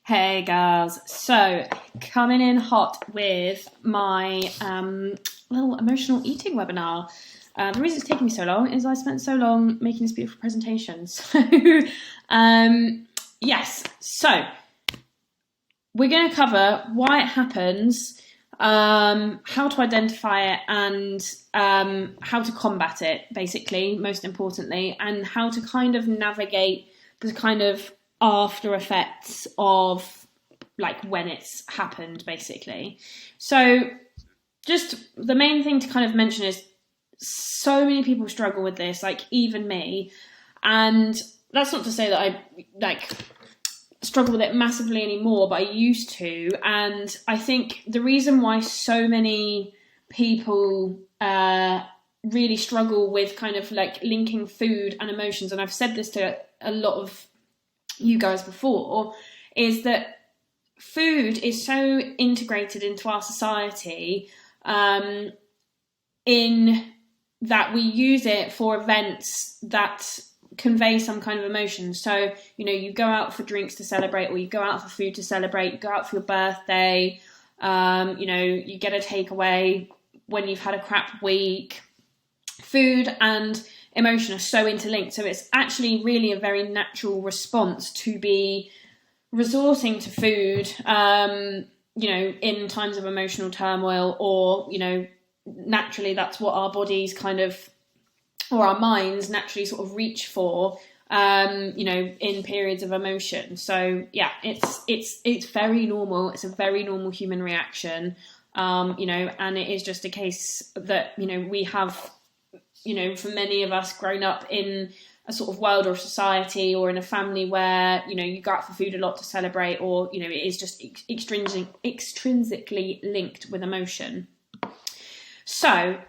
Hey girls, so coming in hot with my little emotional eating webinar. The reason it's taking me so long is I spent so long making this beautiful presentation. So yes, so we're going to cover why it happens, how to identify it, and how to combat it, basically, most importantly, and how to kind of navigate the kind of after effects of like when it's happened, basically. So just the main thing to kind of mention is so many people struggle with this, like even me, and that's not to say that I like struggle with it massively anymore, but I used to. And I think the reason why so many people really struggle with kind of like linking food and emotions, and I've said this to a lot of you guys before, is that food is so integrated into our society, in that we use it for events that convey some kind of emotion. So, you know, you go out for drinks to celebrate, or you go out for food to celebrate, you go out for your birthday, you know, you get a takeaway when you've had a crap week. Food and emotion are so interlinked, so it's actually really a very natural response to be resorting to food, you know, in times of emotional turmoil, or, you know, naturally that's what our bodies kind of, or our minds naturally sort of reach for, you know, in periods of emotion. So yeah, it's very normal. It's a very normal human reaction, you know, and it is just a case that, you know, we have, you know, for many of us grown up in a sort of world or society or in a family where, you know, you go out for food a lot to celebrate, or, you know, it is just extrinsically linked with emotion. So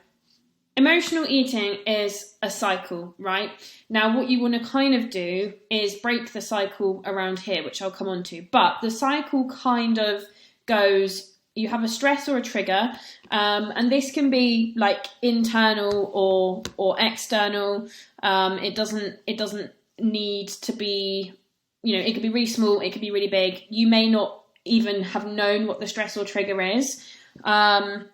emotional eating is a cycle, right? Now, what you want to kind of do is break the cycle around here, which I'll come on to. But the cycle kind of goes, you have a stress or a trigger, and this can be like internal or external. It doesn't need to be, you know, it could be really small, it could be really big. You may not even have known what the stress or trigger is. Yeah,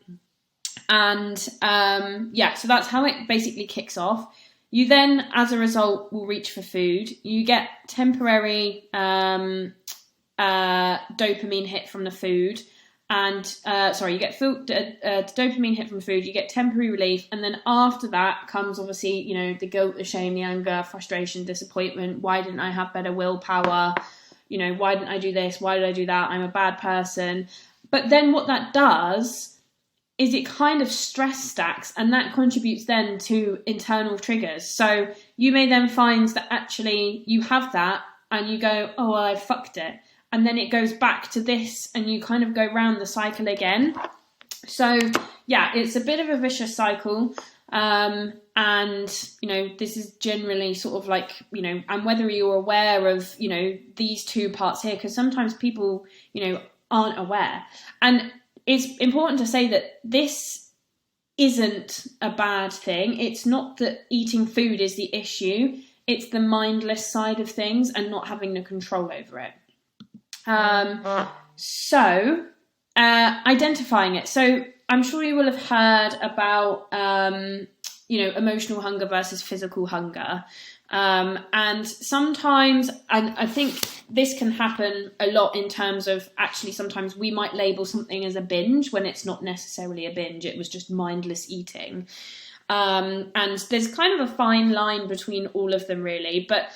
so that's how it basically kicks off. You then, as a result, will reach for food. You get temporary dopamine hit from the food. And you get dopamine hit from food, you get temporary relief, and then after that comes obviously, you know, the guilt, the shame, the anger, frustration, disappointment. Why didn't I have better willpower? You know, why didn't I do this? Why did I do that? I'm a bad person. But then what that does is it kind of stress stacks, and that contributes then to internal triggers. So you may then find that actually you have that and you go, oh, well, I fucked it. And then it goes back to this, and you kind of go round the cycle again. So yeah, it's a bit of a vicious cycle. And, you know, this is generally sort of like, you know, and whether you're aware of, you know, these two parts here, because sometimes people, you know, aren't aware. And it's important to say that this isn't a bad thing. It's not that eating food is the issue. It's the mindless side of things and not having the control over it. Identifying it. So I'm sure you will have heard about, you know, emotional hunger versus physical hunger. And sometimes, and I think this can happen a lot in terms of actually sometimes we might label something as a binge when it's not necessarily a binge. It was just mindless eating. And there's kind of a fine line between all of them really, but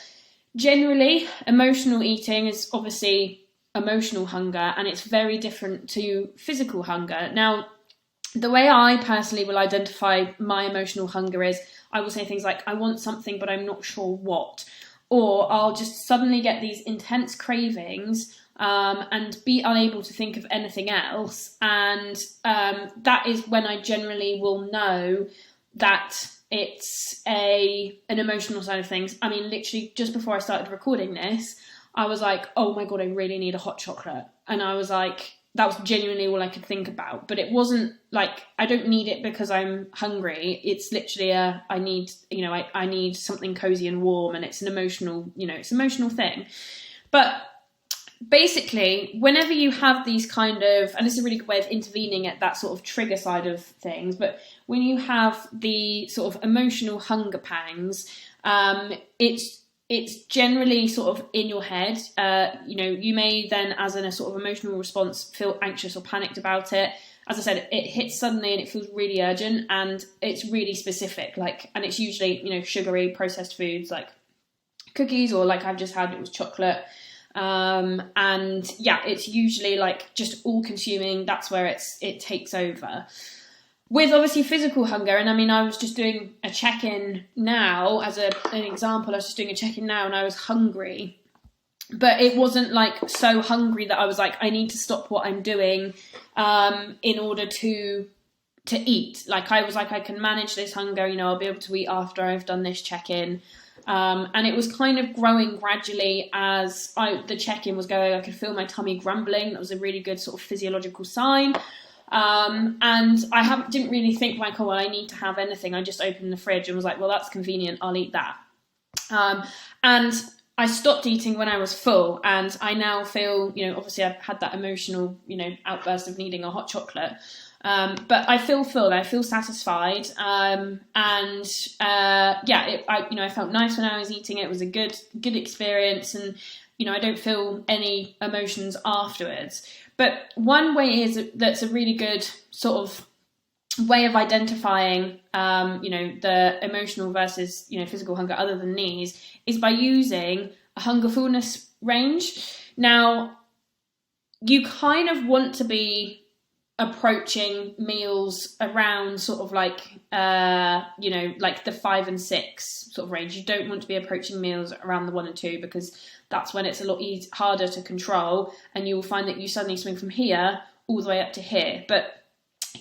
generally emotional eating is obviously emotional hunger, and it's very different to physical hunger. Now, the way I personally will identify my emotional hunger is I will say things like, I want something, but I'm not sure what. Or I'll just suddenly get these intense cravings and be unable to think of anything else. And that is when I generally will know that it's an emotional side of things. I mean, literally just before I started recording this, I was like, oh my God, I really need a hot chocolate. And I was like, that was genuinely all I could think about. But it wasn't like, I don't need it because I'm hungry. It's literally I need something cozy and warm, and it's an emotional, you know, it's an emotional thing. But basically, whenever you have these kind of, and this is a really good way of intervening at that sort of trigger side of things, but when you have the sort of emotional hunger pangs, it's generally sort of in your head. You may then, as in a sort of emotional response, feel anxious or panicked about it. As I said, it hits suddenly and it feels really urgent, and it's really specific. And it's usually, sugary processed foods like cookies, or like I've just had, it was chocolate. And yeah, it's usually like just all consuming. That's where it takes over. With obviously physical hunger, and I mean, I was just doing a check-in now as an example. I was just doing a check-in now, and I was hungry, but it wasn't like so hungry that I was like, I need to stop what I'm doing in order to eat. Like I was like, I can manage this hunger. I'll be able to eat after I've done this check-in. And it was kind of growing gradually as the check-in was going. I could feel my tummy grumbling. That was a really good sort of physiological sign. And I didn't really think like, oh, well, I need to have anything. I just opened the fridge and was like, well, that's convenient. I'll eat that. And I stopped eating when I was full, and I now feel, obviously I've had that emotional, outburst of needing a hot chocolate. But I feel full. I feel satisfied. I felt nice when I was eating it. It was a good experience, and I don't feel any emotions afterwards. But one way that's a really good sort of way of identifying, the emotional versus, physical hunger other than these, is by using a hunger fullness range. Now, you kind of want to be approaching meals around sort of like, like the 5 and 6 sort of range. You don't want to be approaching meals around the 1 and 2, because that's when it's a lot harder to control, and you will find that you suddenly swing from here all the way up to here. But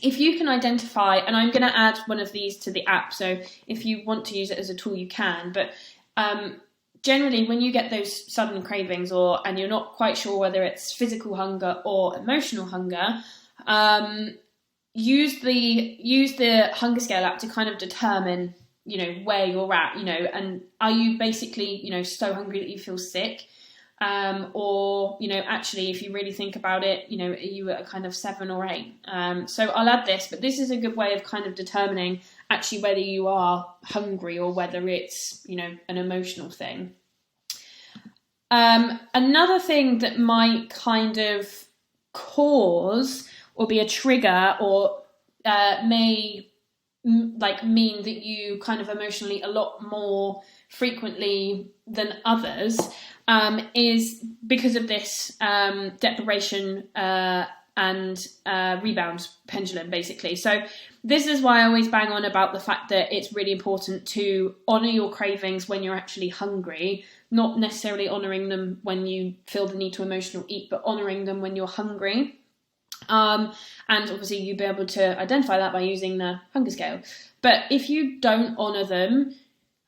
if you can identify, and I'm going to add one of these to the app, so if you want to use it as a tool, you can, but generally when you get those sudden cravings and you're not quite sure whether it's physical hunger or emotional hunger, use the hunger scale app to kind of determine, where you're at, and are you basically, so hungry that you feel sick? Or, actually, if you really think about it, are you at a kind of 7 or 8? So I'll add this, but this is a good way of kind of determining actually whether you are hungry or whether it's, an emotional thing. Another thing that might kind of cause or be a trigger or may mean that you kind of emotionally a lot more frequently than others is because of this deprivation and rebound pendulum, basically. So this is why I always bang on about the fact that it's really important to honour your cravings when you're actually hungry, not necessarily honouring them when you feel the need to emotional eat, but honouring them when you're hungry. And obviously you'll be able to identify that by using the hunger scale. But if you don't honour them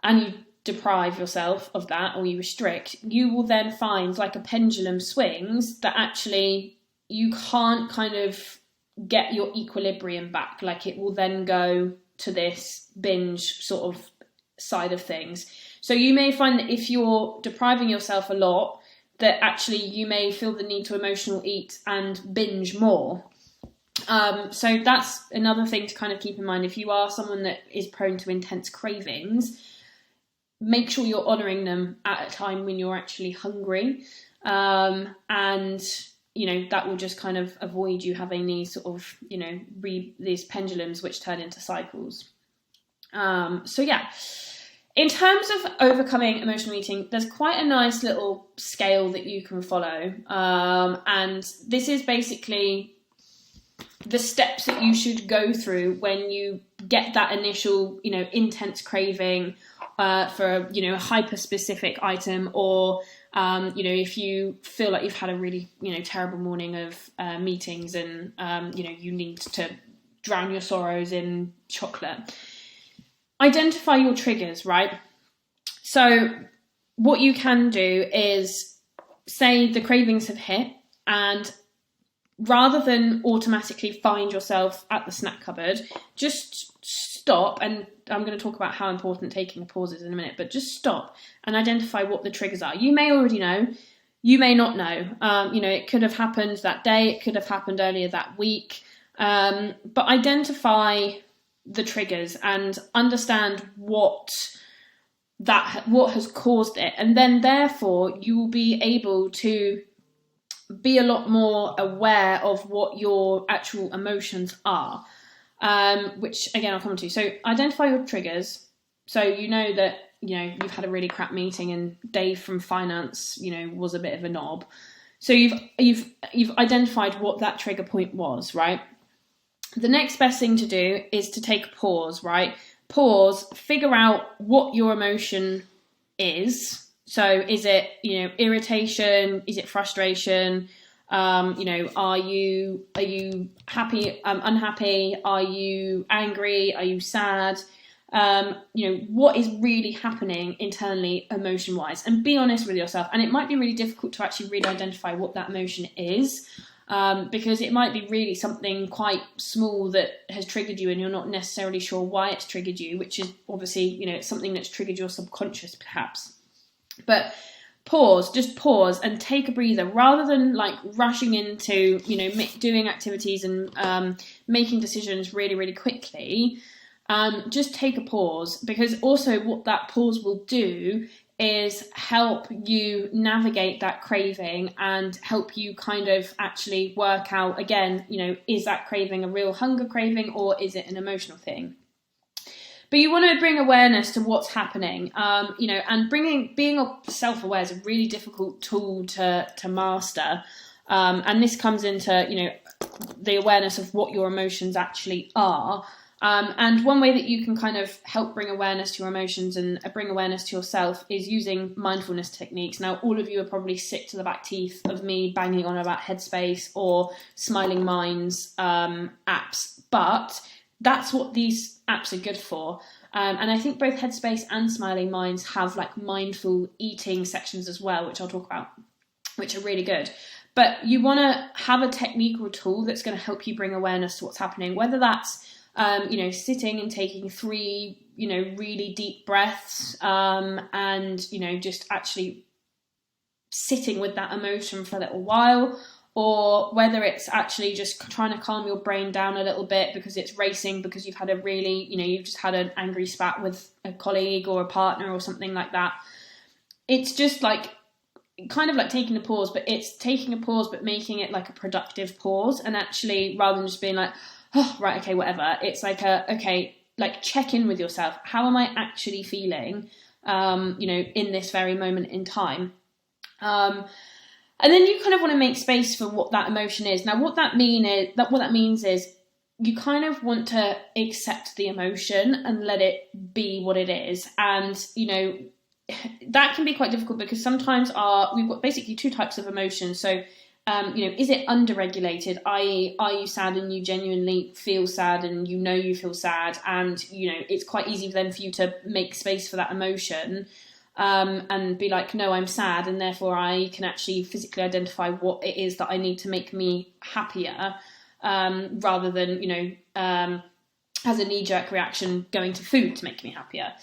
and you deprive yourself of that, or you restrict, you will then find like a pendulum swings that actually you can't kind of get your equilibrium back. Like it will then go to this binge sort of side of things. So you may find that if you're depriving yourself a lot, that actually you may feel the need to emotional eat and binge more. So that's another thing to kind of keep in mind. If you are someone that is prone to intense cravings, make sure you're honouring them at a time when you're actually hungry. And, that will just kind of avoid you having these sort of, these pendulums which turn into cycles. In terms of overcoming emotional eating, there's quite a nice little scale that you can follow. And this is basically the steps that you should go through when you get that initial, intense craving for, a hyper-specific item, or, if you feel like you've had a really, terrible morning of meetings and, you need to drown your sorrows in chocolate. Identify your triggers, right? So what you can do is say the cravings have hit, and rather than automatically find yourself at the snack cupboard, just stop. And I'm going to talk about how important taking a pause is in a minute, but just stop and identify what the triggers are. You may already know, You may not know. It could have happened that day, it could have happened earlier that week. But identify the triggers and understand what has caused it, and then therefore you will be able to be a lot more aware of what your actual emotions are, which again I'll come to. So identify your triggers. So you know that you've had a really crap meeting and Dave from finance was a bit of a knob. So you've identified what that trigger point was, right? The next best thing to do is to take a pause, right? Pause, figure out what your emotion is. So is it, irritation? Is it frustration? Are you happy, unhappy? Are you angry? Are you sad? What is really happening internally, emotion-wise? And be honest with yourself. And it might be really difficult to actually really identify what that emotion is. Because it might be really something quite small that has triggered you and you're not necessarily sure why it's triggered you, which is obviously, it's something that's triggered your subconscious perhaps. But just pause and take a breather rather than like rushing into, doing activities and making decisions really, really quickly. Just take a pause, because also what that pause will do is help you navigate that craving and help you kind of actually work out, again, is that craving a real hunger craving or is it an emotional thing? But you want to bring awareness to what's happening, and being self-aware is a really difficult tool to master. And this comes into, the awareness of what your emotions actually are. And one way that you can kind of help bring awareness to your emotions and bring awareness to yourself is using mindfulness techniques. Now, all of you are probably sick to the back teeth of me banging on about Headspace or Smiling Minds apps, but that's what these apps are good for. And I think both Headspace and Smiling Minds have like mindful eating sections as well, which I'll talk about, which are really good. But you want to have a technique or tool that's going to help you bring awareness to what's happening, whether that's sitting and taking 3, really deep breaths, and, just actually sitting with that emotion for a little while, or whether it's actually just trying to calm your brain down a little bit because it's racing, because you've had a really, you've just had an angry spat with a colleague or a partner or something like that. It's just like, kind of like taking a pause, but it's taking a pause, but making it like a productive pause, and actually, rather than just being like, oh, right, okay, whatever. It's like like check in with yourself. How am I actually feeling, in this very moment in time? And then you kind of want to make space for what that emotion is. Now, what that means is you kind of want to accept the emotion and let it be what it is. And, that can be quite difficult because sometimes we've got basically 2 types of emotions. So, is it underregulated? i.e., are you sad and you genuinely feel sad and you feel sad, and it's quite easy then for you to make space for that emotion, and be like, no, I'm sad, and therefore I can actually physically identify what it is that I need to make me happier, rather than as a knee-jerk reaction going to food to make me happier.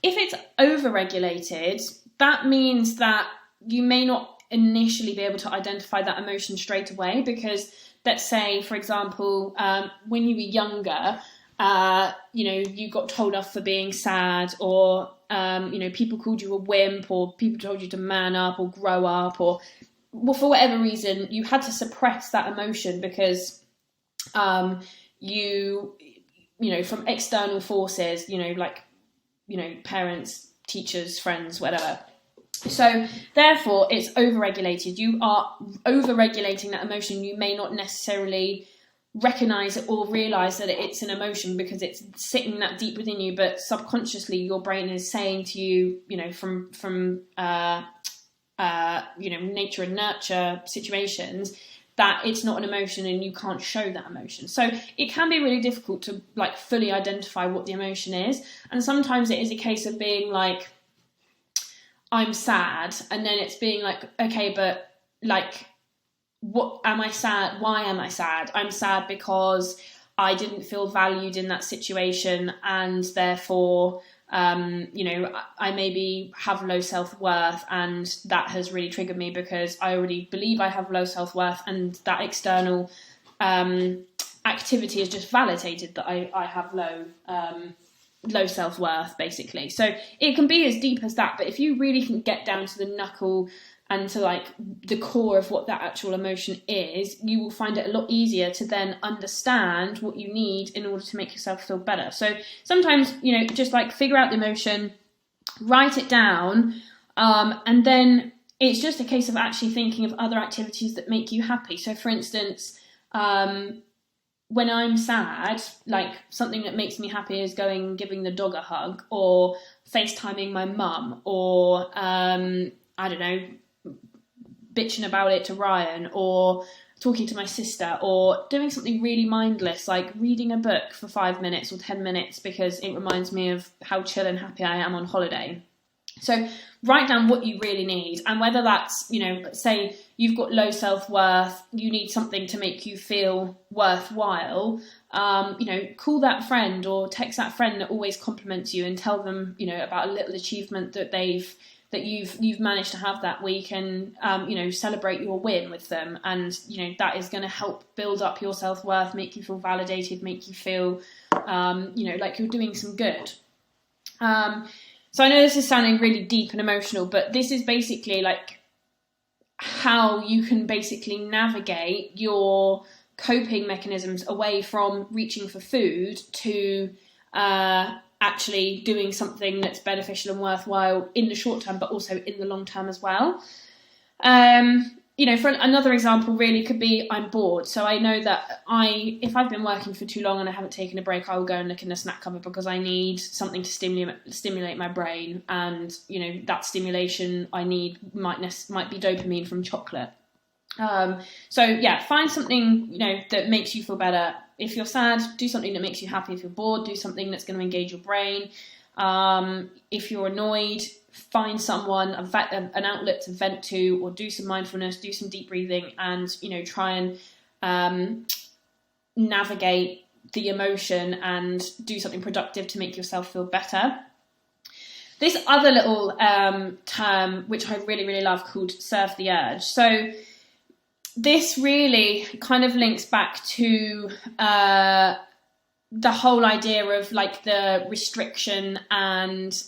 If it's overregulated, that means that you may not initially be able to identify that emotion straight away, because let's say, for example, when you were younger, you got told off for being sad, or people called you a wimp, or people told you to man up or grow up, or for whatever reason you had to suppress that emotion because from external forces, parents, teachers, friends, whatever. So therefore it's overregulated. You are overregulating that emotion. You may not necessarily recognize it or realize that it's an emotion because it's sitting that deep within you, but subconsciously your brain is saying to you, from nature and nurture situations, that it's not an emotion and you can't show that emotion. So it can be really difficult to fully identify what the emotion is. And sometimes it is a case of being like, I'm sad, and then it's being like, okay, but what am I sad? Why am I sad? I'm sad because I didn't feel valued in that situation, and therefore I maybe have low self-worth, and that has really triggered me because I already believe I have low self-worth, and that external activity has just validated that I have low self-worth, basically. So it can be as deep as that, but if you really can get down to the knuckle and to like the core of what that actual emotion is, you will find it a lot easier to then understand what you need in order to make yourself feel better. So sometimes, just like figure out the emotion, write it down, and then it's just a case of actually thinking of other activities that make you happy. So for instance, when I'm sad, like something that makes me happy is giving the dog a hug, or FaceTiming my mum, or I don't know, bitching about it to Ryan, or talking to my sister, or doing something really mindless like reading a book for 5 minutes or 10 minutes because it reminds me of how chill and happy I am on holiday. So write down what you really need, and whether that's, say you've got low self-worth, you need something to make you feel worthwhile, call that friend or text that friend that always compliments you and tell them, about a little achievement that you've managed to have that week, and celebrate your win with them, and that is going to help build up your self-worth, make you feel validated, make you feel like you're doing some good. So I know this is sounding really deep and emotional, but this is basically like how you can basically navigate your coping mechanisms away from reaching for food to actually doing something that's beneficial and worthwhile in the short term, but also in the long term as well. For another example really could be I'm bored. So I know that if I've been working for too long and I haven't taken a break, I will go and look in the snack cupboard because I need something to stimulate my brain. And, that stimulation I need might be dopamine from chocolate. Find something, that makes you feel better. If you're sad, do something that makes you happy. If you're bored, do something that's going to engage your brain. If you're annoyed, find someone, an outlet to vent to, or do some mindfulness, do some deep breathing, and, try and navigate the emotion and do something productive to make yourself feel better. This other little term, which I really, really love, called serve the urge. So this really kind of links back to the whole idea of like the restriction and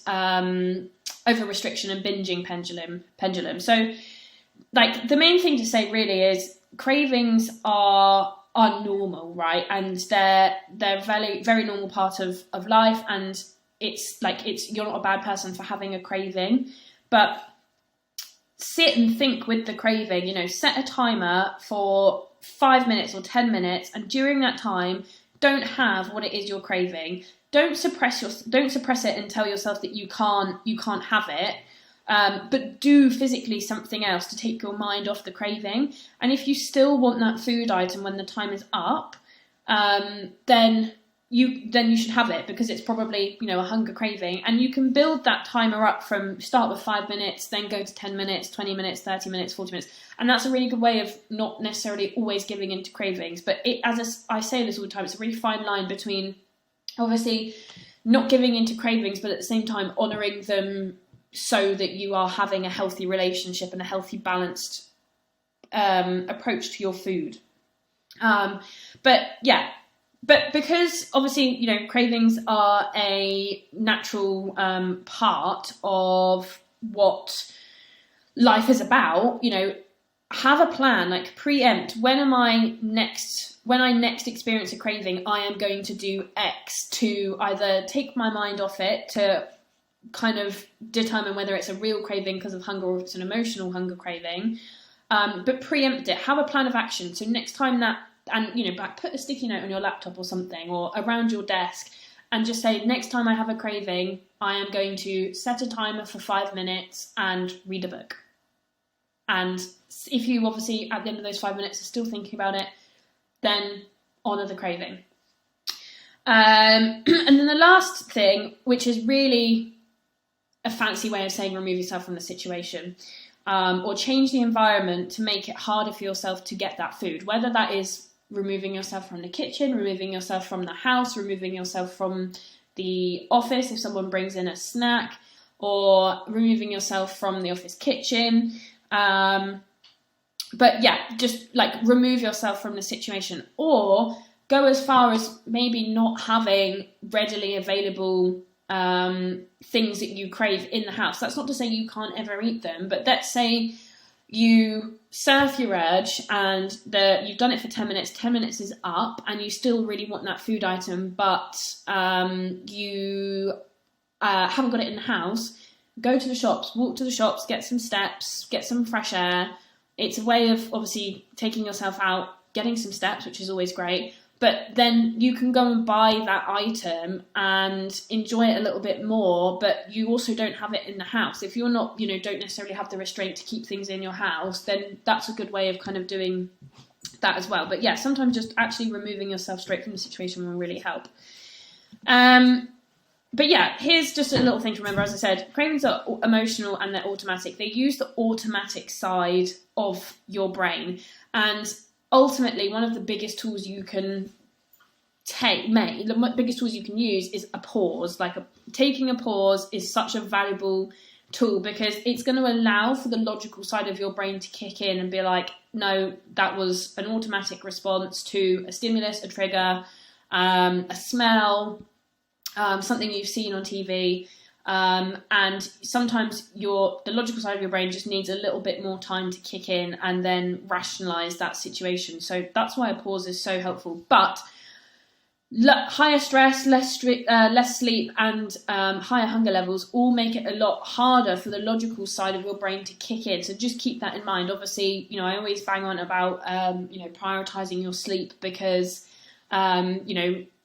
over restriction and binging pendulum. So like the main thing to say really is cravings are normal, right? And they're very, very normal part of life, and you're not a bad person for having a craving, but sit and think with the craving, set a timer for 5 minutes or 10 minutes, and during that time, don't have what it is you're craving. Don't suppress it and tell yourself that you can't have it. But do physically something else to take your mind off the craving. And if you still want that food item when the time is up, then you should have it, because it's probably, a hunger craving. And you can build that timer up from start with 5 minutes, then go to 10 minutes, 20 minutes, 30 minutes, 40 minutes. And that's a really good way of not necessarily always giving into cravings. But I say this all the time, it's a really fine line between obviously not giving into cravings, but at the same time honouring them so that you are having a healthy relationship and a healthy, balanced approach to your food. But because obviously, cravings are a natural part of what life is about, have a plan, like preempt. When I next experience a craving, I am going to do X to either take my mind off it, to kind of determine whether it's a real craving because of hunger or if it's an emotional hunger craving. But preempt it, have a plan of action. So next time put a sticky note on your laptop or something, or around your desk, and just say, next time I have a craving, I am going to set a timer for 5 minutes and read a book. And if you obviously at the end of those 5 minutes are still thinking about it, then honour the craving. And then the last thing, which is really a fancy way of saying remove yourself from the situation, or change the environment to make it harder for yourself to get that food, whether that is removing yourself from the kitchen, removing yourself from the house, removing yourself from the office if someone brings in a snack, or removing yourself from the office kitchen. But yeah, just like remove yourself from the situation, or go as far as maybe not having readily available things that you crave in the house. That's not to say you can't ever eat them, but let's say you surf your urge and you've done it for 10 minutes, 10 minutes is up, and you still really want that food item, but you haven't got it in the house. Go to the shops, walk to the shops, get some steps, get some fresh air. It's a way of obviously taking yourself out, getting some steps, which is always great. But then you can go and buy that item and enjoy it a little bit more, but you also don't have it in the house. If you're not, don't necessarily have the restraint to keep things in your house, then that's a good way of kind of doing that as well. But yeah, sometimes just actually removing yourself straight from the situation will really help. But yeah, here's just a little thing to remember. As I said, cravings are emotional and they're automatic. They use the automatic side of your brain. And ultimately, one of the biggest tools you can the biggest tools you can use is a pause. Taking a pause is such a valuable tool, because it's going to allow for the logical side of your brain to kick in and be like, no, that was an automatic response to a stimulus, a trigger, a smell, something you've seen on TV. And sometimes the logical side of your brain just needs a little bit more time to kick in and then rationalize that situation. So that's why a pause is so helpful. But higher stress, less sleep, and higher hunger levels all make it a lot harder for the logical side of your brain to kick in. So just keep that in mind. Obviously, I always bang on about prioritizing your sleep, because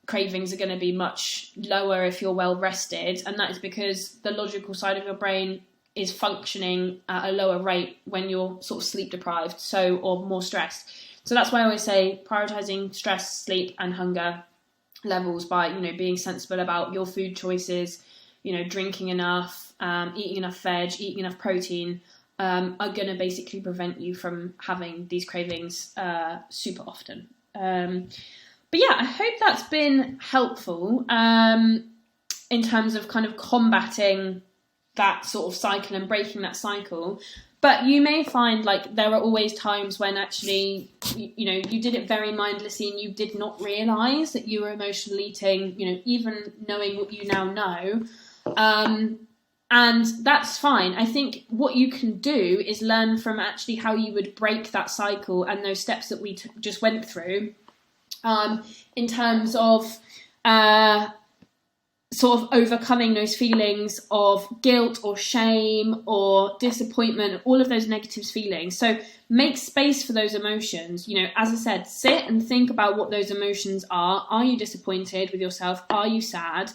cravings are going to be much lower if you're well rested, and that is because the logical side of your brain is functioning at a lower rate when you're sort of sleep deprived, or more stressed. So that's why I always say prioritizing stress, sleep, and hunger levels by being sensible about your food choices, drinking enough, eating enough veg, eating enough protein, are going to basically prevent you from having these cravings super often. But yeah, I hope that's been helpful in terms of kind of combating that sort of cycle and breaking that cycle. But you may find there are always times when actually, you did it very mindlessly and you did not realise that you were emotional eating, even knowing what you now know. And that's fine. I think what you can do is learn from actually how you would break that cycle and those steps that we just went through. In terms of sort of overcoming those feelings of guilt or shame or disappointment, all of those negative feelings. So make space for those emotions. As I said, sit and think about what those emotions are. Are you disappointed with yourself? Are you sad?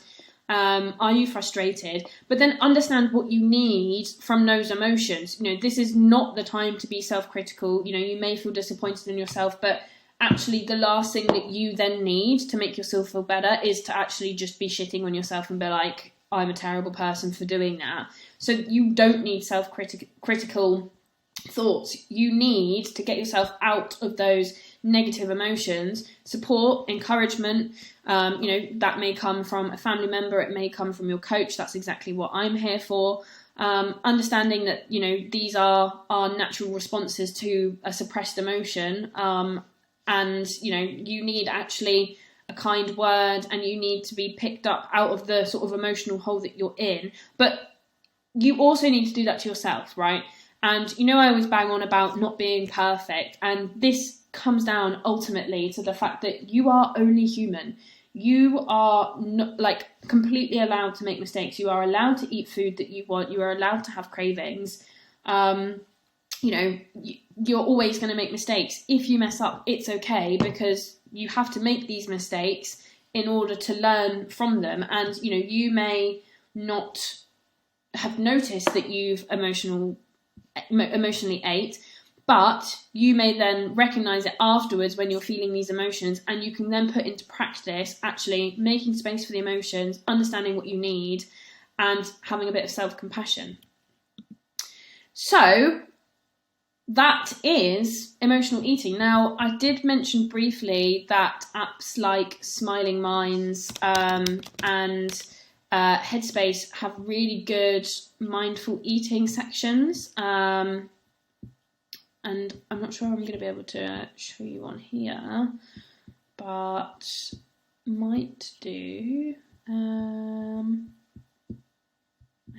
Are you frustrated? But then understand what you need from those emotions. This is not the time to be self-critical. You may feel disappointed in yourself, but actually the last thing that you then need to make yourself feel better is to actually just be shitting on yourself and be like, I'm a terrible person for doing that. So you don't need self-critical thoughts. You need to get yourself out of those negative emotions. Support, encouragement, that may come from a family member, it may come from your coach. That's exactly what I'm here for. Understanding that, these are our natural responses to a suppressed emotion. And, you need actually a kind word, and you need to be picked up out of the sort of emotional hole that you're in. But you also need to do that to yourself, right? And, I always bang on about not being perfect. And this comes down ultimately to the fact that you are only human. You are not, completely allowed to make mistakes. You are allowed to eat food that you want. You are allowed to have cravings. You're always going to make mistakes. If you mess up, it's okay, because you have to make these mistakes in order to learn from them. And, you may not have noticed that you've emotionally ate, but you may then recognize it afterwards when you're feeling these emotions, and you can then put into practice actually making space for the emotions, understanding what you need, and having a bit of self-compassion. So that is emotional eating. Now, I did mention briefly that apps like Smiling Minds and Headspace have really good mindful eating sections. And I'm not sure I'm going to be able to show you on here, but might do. I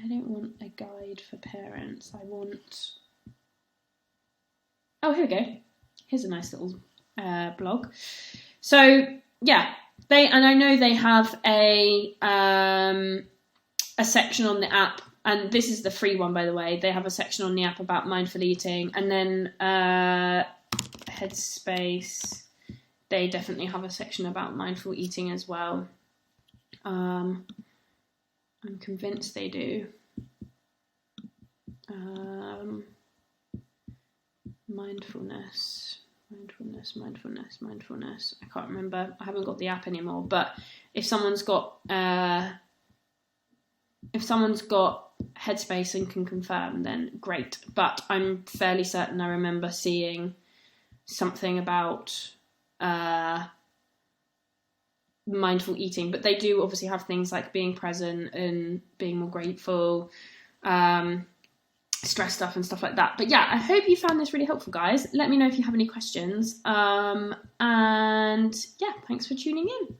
don't want a guide for parents. I want... Oh, here we go. Here's a nice little blog. So yeah, I know they have a section on the app, and this is the free one, by the way. They have a section on the app about mindful eating, and then Headspace, they definitely have a section about mindful eating as well. I'm convinced they do. Mindfulness. I can't remember. I haven't got the app anymore. But if someone's got Headspace and can confirm, then great. But I'm fairly certain I remember seeing something about mindful eating. But they do obviously have things like being present and being more grateful, stress stuff and stuff like that. But yeah, I hope you found this really helpful, guys. Let me know if you have any questions. And yeah, thanks for tuning in.